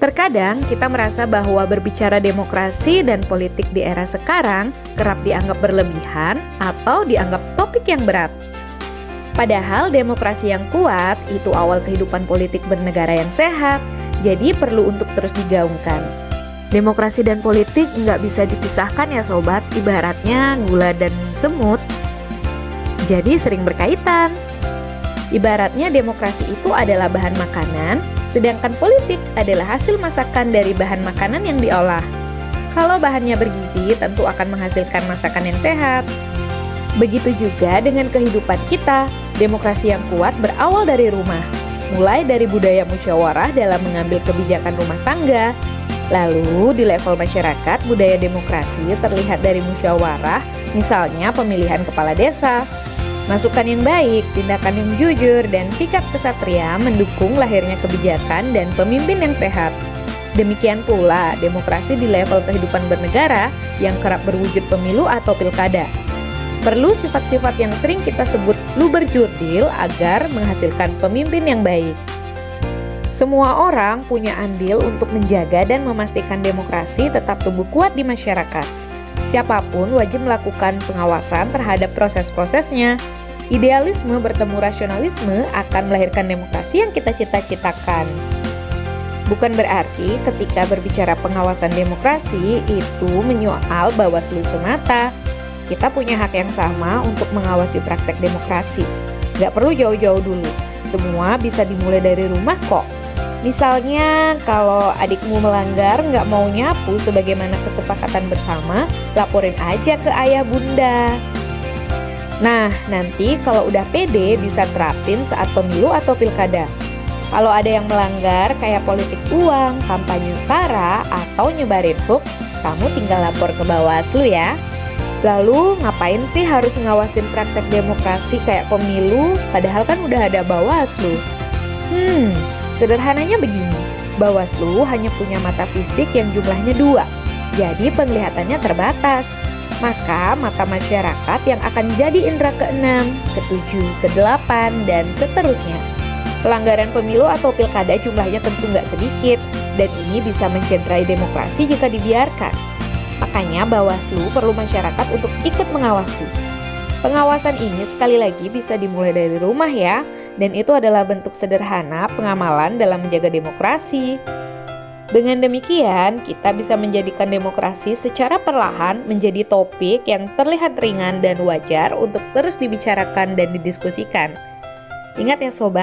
Terkadang kita merasa bahwa berbicara demokrasi dan politik di era sekarang kerap dianggap berlebihan atau dianggap topik yang berat. Padahal demokrasi yang kuat itu awal kehidupan politik bernegara yang sehat, jadi perlu untuk terus digaungkan. Demokrasi dan politik nggak bisa dipisahkan ya sobat, ibaratnya gula dan semut. Jadi sering berkaitan. Ibaratnya demokrasi itu adalah bahan makanan, sedangkan politik adalah hasil masakan dari bahan makanan yang diolah. Kalau bahannya bergizi, tentu akan menghasilkan masakan yang sehat. Begitu juga dengan kehidupan kita, demokrasi yang kuat berawal dari rumah, mulai dari budaya musyawarah dalam mengambil kebijakan rumah tangga. Lalu di level masyarakat, budaya demokrasi terlihat dari musyawarah, misalnya pemilihan kepala desa. Masukan yang baik, tindakan yang jujur, dan sikap kesatria mendukung lahirnya kebijakan dan pemimpin yang sehat. Demikian pula demokrasi di level kehidupan bernegara yang kerap berwujud pemilu atau pilkada. Perlu sifat-sifat yang sering kita sebut luber-jurdil agar menghasilkan pemimpin yang baik. Semua orang punya andil untuk menjaga dan memastikan demokrasi tetap tumbuh kuat di masyarakat. Siapapun wajib melakukan pengawasan terhadap proses-prosesnya. Idealisme bertemu rasionalisme akan melahirkan demokrasi yang kita cita-citakan. Bukan berarti ketika berbicara pengawasan demokrasi itu menyoal Bawaslu semata. Kita punya hak yang sama untuk mengawasi praktek demokrasi. Gak perlu jauh-jauh dulu, semua bisa dimulai dari rumah kok. Misalnya kalau adikmu melanggar nggak mau nyapu sebagaimana kesepakatan bersama, laporin aja ke ayah bunda. Nah, nanti kalau udah pede bisa terapin saat pemilu atau pilkada. Kalau ada yang melanggar kayak politik uang, kampanye SARA, atau nyebarin hoax, kamu tinggal lapor ke Bawaslu ya. Lalu ngapain sih harus ngawasin praktek demokrasi kayak pemilu, padahal kan udah ada Bawaslu? Sederhananya begini, Bawaslu hanya punya mata fisik yang jumlahnya 2, jadi penglihatannya terbatas. Maka mata masyarakat yang akan jadi indera ke-6, ke-7, ke-8, dan seterusnya. Pelanggaran pemilu atau pilkada jumlahnya tentu nggak sedikit, dan ini bisa mencederai demokrasi jika dibiarkan. Makanya Bawaslu perlu masyarakat untuk ikut mengawasi. Pengawasan ini sekali lagi bisa dimulai dari rumah ya, dan itu adalah bentuk sederhana pengamalan dalam menjaga demokrasi. Dengan demikian, kita bisa menjadikan demokrasi secara perlahan menjadi topik yang terlihat ringan dan wajar untuk terus dibicarakan dan didiskusikan. Ingat ya sobat,